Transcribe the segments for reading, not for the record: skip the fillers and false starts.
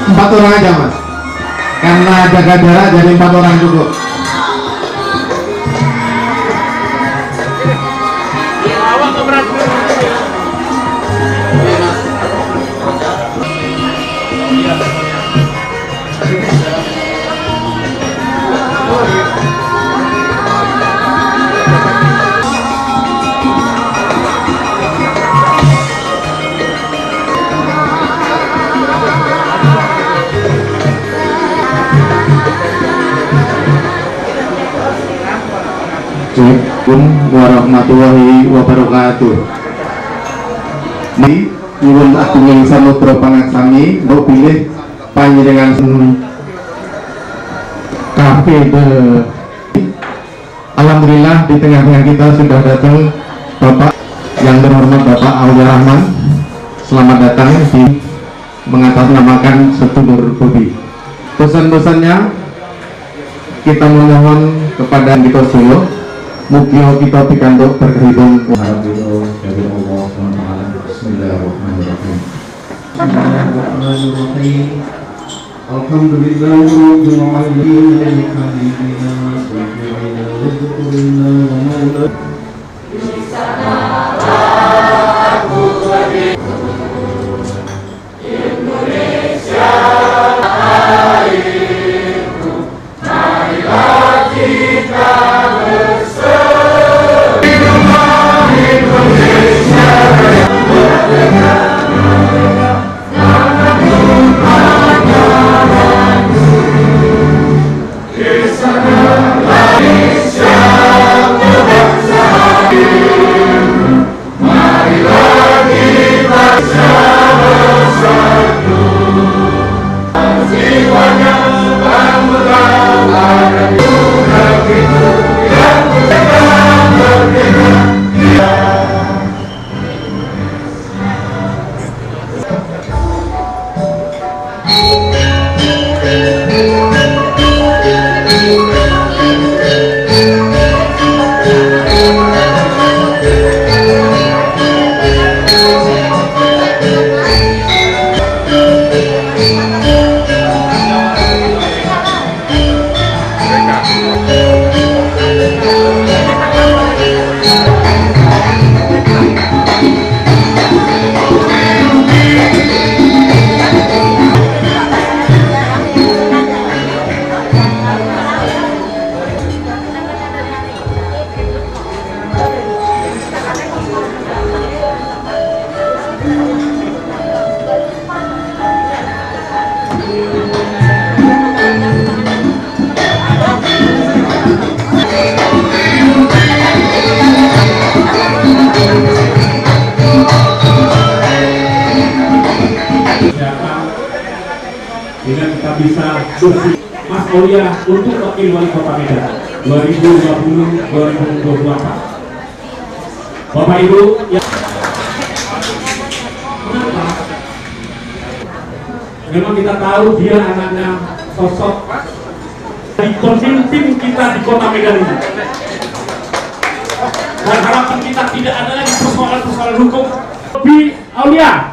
4 orang aja mas, karena jaga jarak jadi 4 orang cukup. Assalamualaikum warahmatullahi wabarakatuh. Ini nyuwun agunging samudra pangaksami mbok pilih panjenengan KPD. Alhamdulillah di tengah-tengah kita sudah datang Bapak yang terhormat Bapak Aulia Rahman. Selamat datang di mengatasnamakan sedulur Bobi. Pesan-pesannya kita memohon kepada kita Solo, mugia kita pikantuk berkehidung Alhamdulillah dari Allah SWT. Bismillahirrahmanirrahim. Alhamdulillahirabbil alamin. Indonesia airku, marilah kita bersatu. Indonesia merdeka, nama Tuhan di sanalah Indonesia berbangsa. Marilah kita bersatu, jiwanya bangga ada di negeri yang merdeka. Dengan kita bisa bersih Mas Aulia untuk wakil wali kota Medan 2020-2024. Bapak Ibu yang memang kita tahu dia anaknya sosok di pemimpin kita di kota Medan ini, dan harapan kita tidak ada lagi persoalan-persoalan hukum. Bobi Aulia,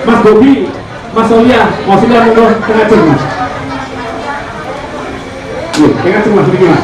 Mas Bobi, Mas Aulia, mau sudah mau tengah jam mas? Tengah jam mas, begini mas.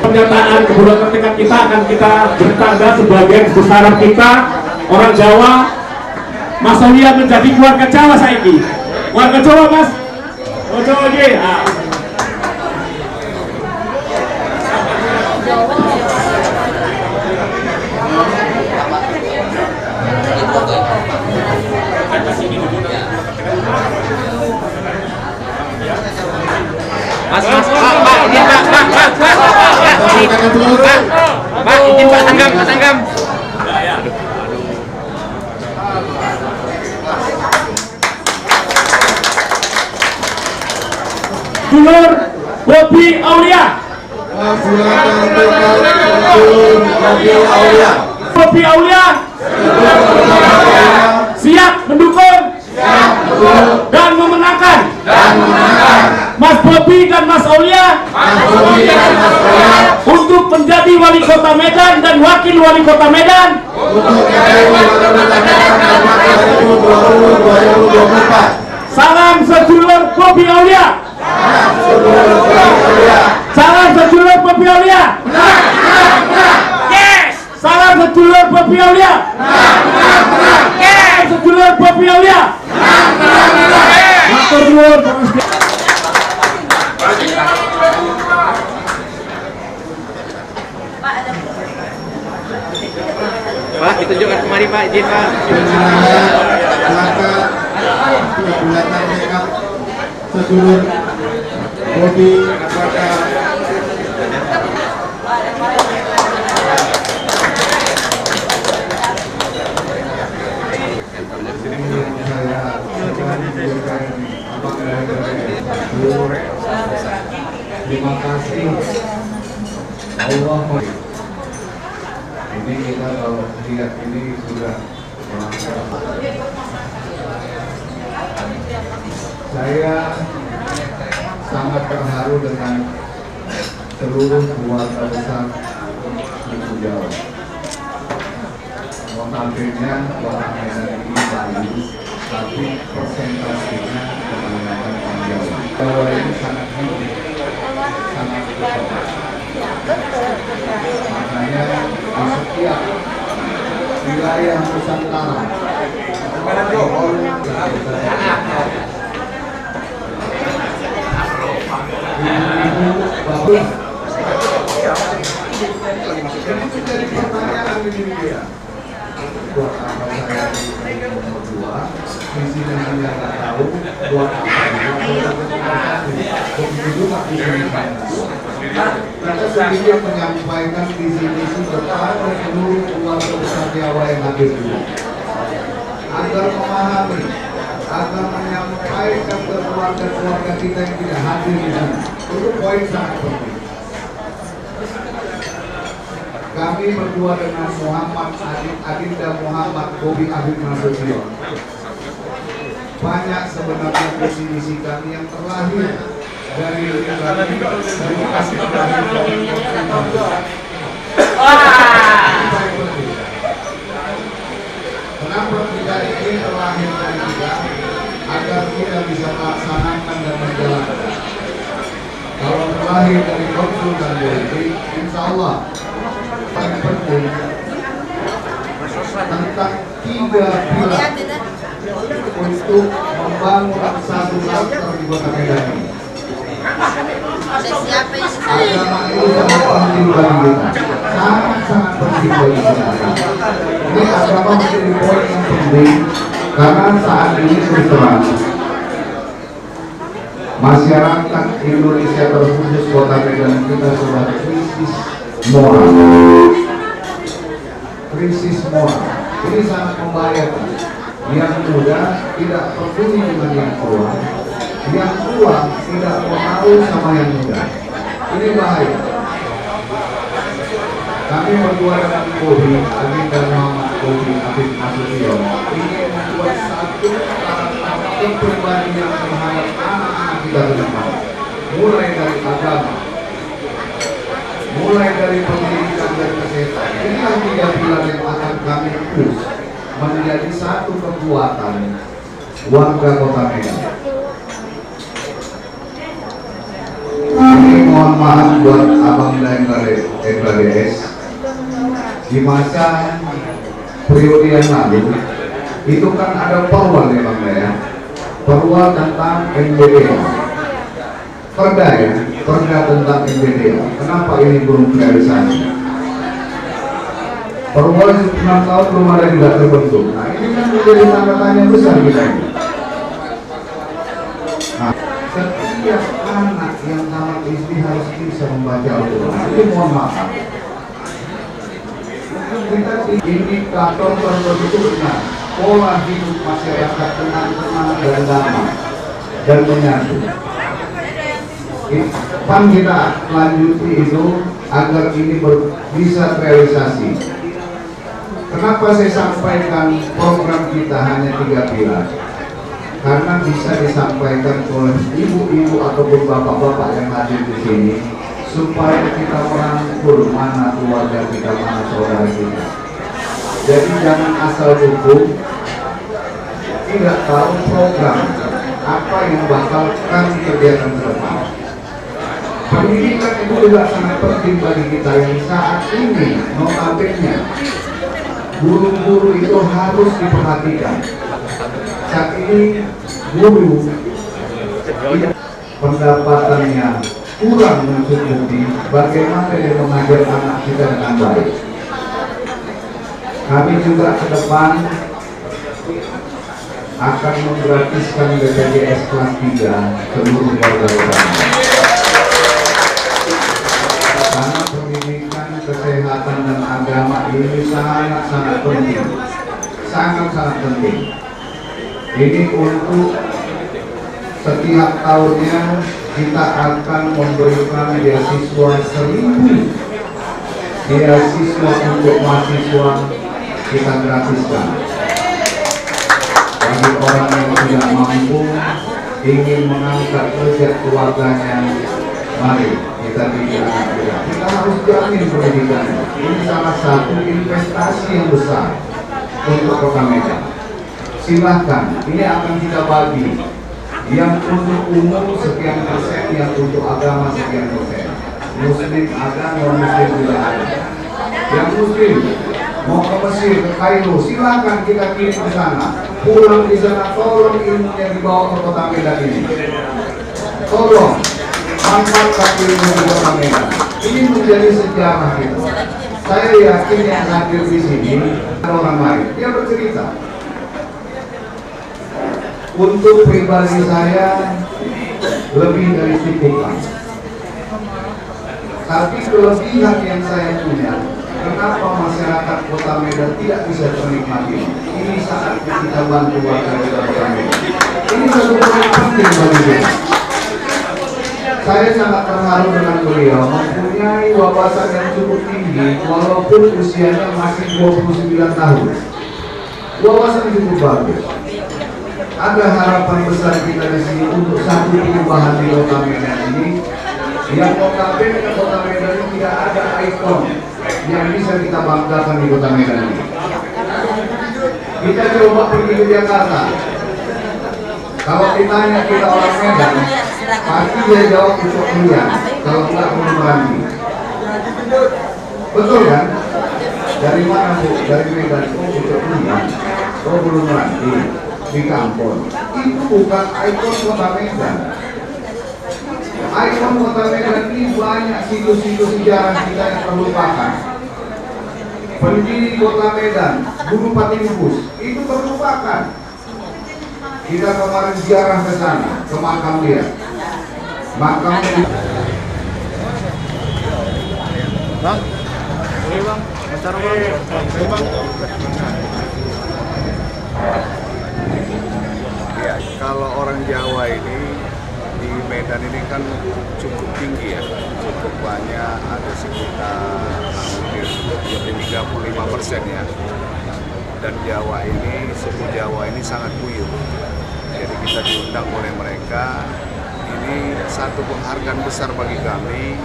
Pernyataan kebutuhan tekad kita akan kita bertanda sebagai kebesaran kita orang Jawa. Mas Aulia menjadi keluarga Jawa saiki. Keluarga Jawa mas. Oh Jawa aja. Mas, Pak, ini Pak, izin Pak Tanggam. Dulur Bobi Aulia. Bobi Aulia siap mendukung dan memenangkan Mas Bobi Bobi dan Mas Aulia untuk menjadi wali kota Medan dan wakil wali kota Medan. Salam sedulur Bobi Aulia. Salam sedulur Bobi Aulia. Yes. Salam sedulur Bobi Aulia. Salam sedulur Bobi Aulia. Matur nuwun. Pak, ditunjukkan kemari Pak, izin Pak. Bulatan rekap sedulur Bobi kepada terima kasih Allah. Ini kita kalau lihat ini sudah saya sangat terharu dengan seluruh keluarga besar suku Jawa. Notabene kota Medan ini bagus, tapi persentasenya kebanyakan orang Jawa. Jawa ini sangat tinggi, sangat besar. Makanya di setiap wilayah Nusantara jadi pertanyaan ini dia. Buat apa saya di nomor 2? Visinya hanya nggak tahu. Buat apa? Begitu tak bisa. Kita sendiri menyampaikan visi-visi kepada seluruh keluarga besar Jawa yang hadir di sini, agar memahami, agar menyampaikan ke keluarga-keluarga kita yang tidak hadir di sini. Itu poin sangat penting. Kami berdua dengan Muhammad Adinda Muhammad Bobi Afif Nasution, banyak sebenarnya visi-visi kami yang terlahir dari kasih terlahir dari kenapa kita ini terlahir dari kita agar kita bisa melaksanakan dan menjalankan. Kalau terlahir dari konsul dan politik, insya Allah paling penting tentang 3 pilar untuk membangun satu latar di kota Medan ini. Agama itu sangat penting bagi kita, sangat penting bagi kita. Ini agama menjadi poin yang penting karena saat ini terus terang masyarakat Indonesia terkhusus kota Medan kita sudah krisis moral. Krisis moral ini sangat membahayakan. Yang muda tidak peduli dengan yang tua, yang tua tidak mau sama yang muda. Ini bahaya. Kami berdua dengan Bobi, Adinda Muhammad Bobi Afif Nasution ingin membuat satu kepribadian yang terhadap anak-anak kita ke depan, mulai dari agama, mulai dari pendidikan dan kesehatan. Inilah 3 pilar yang akan kami push menjadi satu kekuatan warga kota Medan. Ini mohon maaf buat abang dan MBDS. Di masa periode yang lalu itu kan ada perwal ya bang ya, perwal tentang MBDA, perda ya, perda tentang MBDA. Kenapa ini belum realisasi? Perwal 6 tahun belum ada juga terbentuk. Nah ini kan menjadi tanda tanya besar kita ini. Nah, setiap anak yang tamat SD harus bisa membaca Al-Quran. Ini mohon maaf. Kita di indikator terbentuknya pola hidup masyarakat tenang dan damai dan menyatu. Pan kita lanjuti itu agar ini bisa terrealisasi. Kenapa saya sampaikan program kita hanya 3 pilar? karena bisa disampaikan oleh ibu-ibu ataupun bapak-bapak yang hadir di sini supaya kita merangkul mana keluarga kita, mana saudara kita. Jadi jangan asal dukung, tidak tahu program apa yang bakal kami kerjakan ke depan. Pendidikan itu juga sangat penting bagi kita yang saat ini notabene guru-guru itu harus diperhatikan. Saat ini guru pendapatannya kurang mencukupi, bagaimana dia mengajar anak kita dengan baik. Kami juga ke depan akan menggratiskan BPJS kelas 3 seluruh warga utama. Karena pendidikan, kesehatan, dan agama ini sangat-sangat penting. Sangat-sangat penting. Ini untuk setiap tahunnya kita akan memberikan beasiswa 1.000 beasiswa untuk mahasiswa kita gratiskan. Bagi orang yang tidak mampu ingin mengangkat derajat keluarganya, mari kita didik anak kita. Kita harus jamin pendidikan. Ini salah satu investasi yang besar untuk Kota Medan. Silahkan, ini akan kita bagi. Yang untuk umum sekian persen, yang untuk agama sekian persen. Muslim ada, non Muslim juga ada. Yang Muslim mau ke Mesir, ke Kairo, silakan kita kirim ke sana. Pulang di sana, tolong ilmunya dibawa ke Kota Medan ini. Tolong manfaatkan ilmu di Kota Medan. Ini menjadi sejarah kita. Saya yakin yang hadir di sini ada orang lain. Dia bercerita. Untuk pribadi saya lebih dari cukup. Tapi kelebihan yang saya punya, kenapa masyarakat Kota Medan tidak bisa menikmati? Ini saat kita bantu warga Kota Medan. Ini satu hal yang penting bagi kita. Saya sangat terharu dengan beliau, mempunyai wawasan yang cukup tinggi walaupun usianya masih 29 tahun. Wawasan cukup bagus. Ada harapan besar kita di sini untuk satu perubahan di Kota Medan ini. Yang notabene Kota Medan ini tidak ada ikon yang bisa kita banggakan di Kota Medan ini. Kita coba pergi ke Jakarta. Kalau ditanya kita orang Medan, pasti dia jawab Pucuk Mulia. Kalau enggak Gunung Meranti. Betul kan? Dari mana Bu? Dari Medan. Oh Pucuk Mulia. Oh Gunung Meranti. Di kampung. Itu bukan ikon Kota Medan. Ikon Kota Medan ini banyak situs-situs sejarah kita yang terlupakan. Pendiri Kota Medan, Guru Patimubus, itu terlupakan. Kita kemarin ziarah ke sana, ke makam dia. Makam Bang, ini bang, acara bang. Ya, kalau orang Jawa ini di Medan ini kan cukup tinggi ya, cukup banyak, ada sekitar hampir 35% ya. Dan Jawa ini, suku Jawa ini sangat guyup. Jadi kita diundang oleh mereka. Ini satu penghargaan besar bagi kami.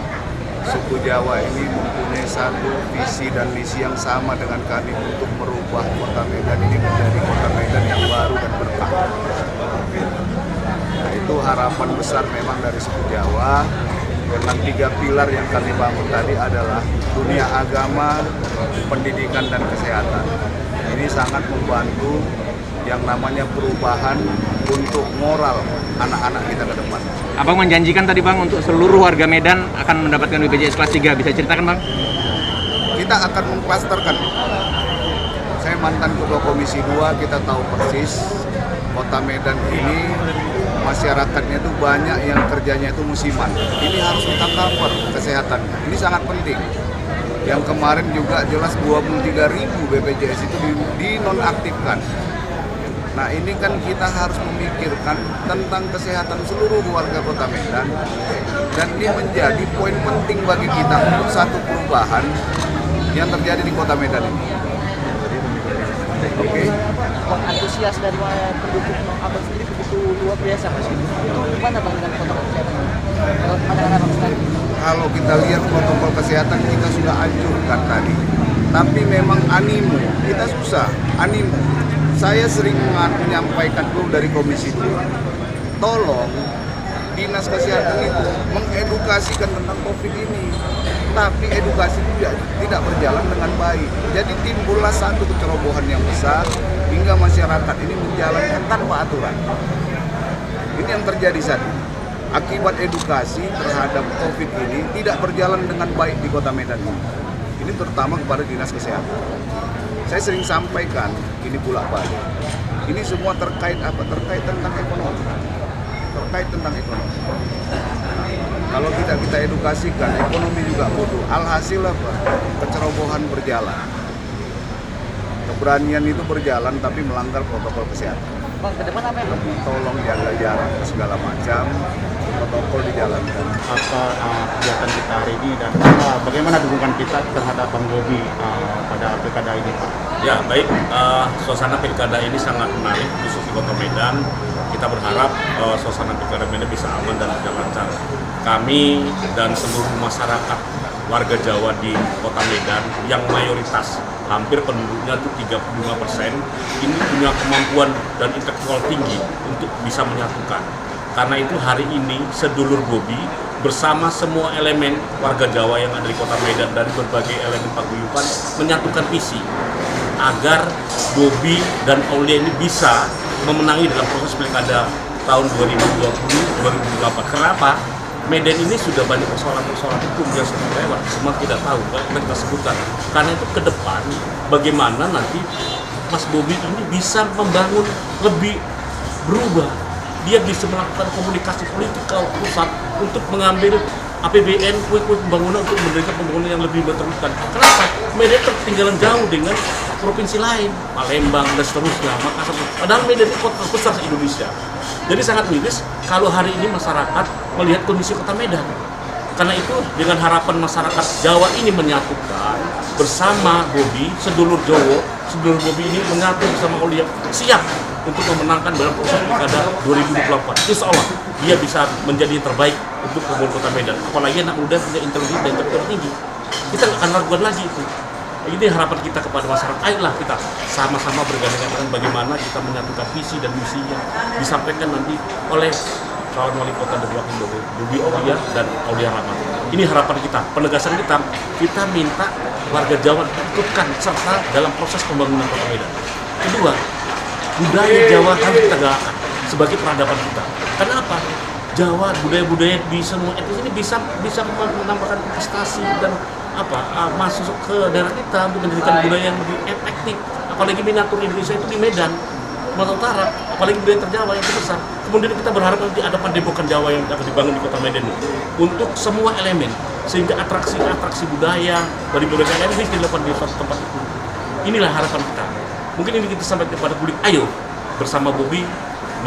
Suku Jawa ini mempunyai satu visi dan misi yang sama dengan kami untuk merubah Kota Medan ini menjadi Kota Medan yang baru dan berkah. Nah, itu harapan besar memang dari suku Jawa. Dengan 3 pilar yang kami bangun tadi adalah dunia agama, pendidikan, dan kesehatan. Ini sangat membantu yang namanya perubahan untuk moral anak-anak kita ke depan. Abang menjanjikan tadi bang untuk seluruh warga Medan akan mendapatkan BPJS kelas 3. Bisa ceritakan bang? Kita akan mengklasterkan. Saya mantan ketua komisi 2, kita tahu persis Kota Medan ini masyarakatnya itu banyak yang kerjanya itu musiman. Ini harus kita cover kesehatannya. Ini sangat penting. Yang kemarin juga jelas 23.000 BPJS itu dinonaktifkan. Nah ini kan kita harus memikirkan tentang kesehatan seluruh warga Kota Medan. Dan ini menjadi poin penting bagi kita untuk satu perubahan yang terjadi di Kota Medan ini. Oke. Antusias dari pendukung abang sendiri begitu luar biasa Mas. Itu gimana bang dengan protokol kesehatan? Kalau pandangan abang sendiri? Kalau kita lihat protokol kesehatan kita sudah anjurkan tadi, tapi memang animo kita susah. Animo, saya sering menyampaikan dulu dari Komisi 2, tolong dinas kesehatan itu mengedukasikan tentang COVID ini, tapi edukasi juga tidak berjalan dengan baik. Jadi timbullah satu kecerobohan yang besar hingga masyarakat ini menjalankan tanpa aturan. Ini yang terjadi saat ini. Akibat edukasi terhadap COVID ini tidak berjalan dengan baik di Kota Medan ini. Ini terutama kepada dinas kesehatan. Saya sering sampaikan ini bolak-balik. Ini semua terkait apa? Terkait tentang ekonomi. Terkait tentang ekonomi. Kalau tidak kita edukasikan, ekonomi juga bodoh. Alhasil apa? Kecerobohan berjalan. Keberanian itu berjalan tapi melanggar protokol kesehatan. Bang, ke depan apa yang Tolong jaga jarak segala macam, protokol dijalankan. Apa kegiatan kita hari ini dan bagaimana dukungan kita terhadap Bang Bobi pada pilkada ini, Pak? Ya baik, suasana pilkada ini sangat menarik khusus di Kota Medan. Kita berharap suasana pilkada Medan bisa aman dan berjalan lancar. Kami dan seluruh masyarakat warga Jawa di Kota Medan yang mayoritas hampir penduduknya itu 35% ini punya kemampuan dan intelektual tinggi untuk bisa menyatukan. Karena itu hari ini sedulur Bobi bersama semua elemen warga Jawa yang ada di Kota Medan dari berbagai elemen paguyuban menyatukan visi agar Bobi dan Aulia ini bisa memenangi dalam proses pilkada tahun 2020-2024. Kenapa? Medan ini sudah banyak persoalan-persoalan hukum yang sudah lewat, semua tidak tahu, kita sebutkan. Karena itu ke depan, bagaimana nanti Mas Bobi ini bisa membangun lebih berubah. Dia bisa melakukan komunikasi politik ke pusat untuk mengambil APBN, kue-kue pembangunan untuk mendirikan pembangunan yang lebih berteruskan. Kenapa? Medan tertinggalan jauh dengan provinsi lain, Palembang dan seterusnya. Makassar. Padahal Medan itu kota besar se-Indonesia. Jadi sangat miris kalau hari ini masyarakat melihat kondisi Kota Medan. Karena itu dengan harapan masyarakat Jawa ini menyatukan bersama Bobi, sedulur Jawa, sedulur Bobi ini menyatu bersama Aulia, siap untuk memenangkan dalam proses pilkada 2024. Insya Allah dia bisa menjadi yang terbaik untuk Kota Medan. Apalagi anak muda punya intelijen dan intelektual tinggi. Kita nggak akan ragukan lagi itu. Ini harapan kita kepada masyarakat. Ayolah kita sama-sama bergandeng tangan bagaimana kita menyatukan visi dan misi yang disampaikan nanti oleh calon wali kota dan wakil Bobi Aulia dan Aulia Rahman. Ini harapan kita, penegasan kita minta warga Jawa ikutkan serta dalam proses pembangunan Kota Medan. Kedua, budaya Jawa harus kita galakkan sebagai peradaban kita. Kenapa? Jawa, budaya-budaya di semua etnis ini bisa menambahkan investasi dan masuk ke daerah kita untuk menjadikan budaya yang lebih efektif. Apalagi miniatur Indonesia itu di Medan, Sumatera Utara, apalagi budaya terjawa yang terbesar. Kemudian kita berharap nanti ada padepokan Jawa yang akan dibangun di Kota Medan ini untuk semua elemen, sehingga atraksi budaya dari berbagai elemen bisa dilakukan di suatu tempat itu. Inilah harapan kita. Mungkin ini kita sampaikan kepada publik. Ayo bersama Bobi,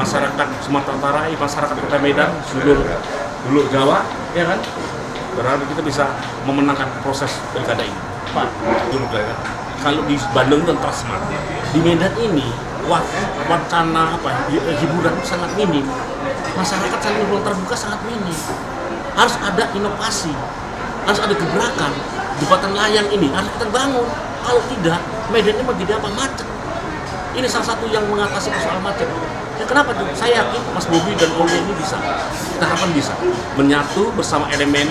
masyarakat Sumatera Utara, masyarakat Kota Medan, seluruh Jawa, ya kan? Berharap kita bisa memenangkan proses pilkada ini. Pak, kalau di Bandung dan Transmart, di Medan ini wacana hiburan sangat minim. Masyarakat saling terbuka sangat minim. Harus ada inovasi, harus ada gebrakan. Jembatan layang ini harus kita bangun. Kalau tidak, Medan ini menjadi apa? Macet. Ini salah satu yang mengatasi persoalan macet. Ya, kenapa tuh? Saya yakin Mas Bobi dan Aulia ini bisa. Kita harapkan bisa menyatu bersama elemen.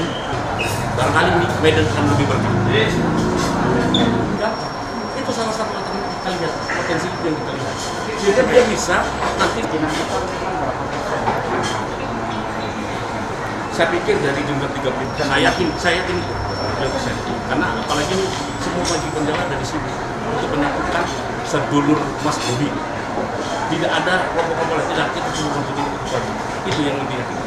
Barangkali ini Medan akan lebih berkah. Itu salah satu yang kita lihat, potensi yang kita lihat. Sehingga dia bisa nanti. Saya pikir dari jumlah 30%, saya yakin 30%. Karena apalagi ini semua majikan Jawa ada di sini untuk menyatukan sedulur Mas Bobi. Tidak ada kelompok-kelompok lain, tidak kita semua itu yang lebih yakin.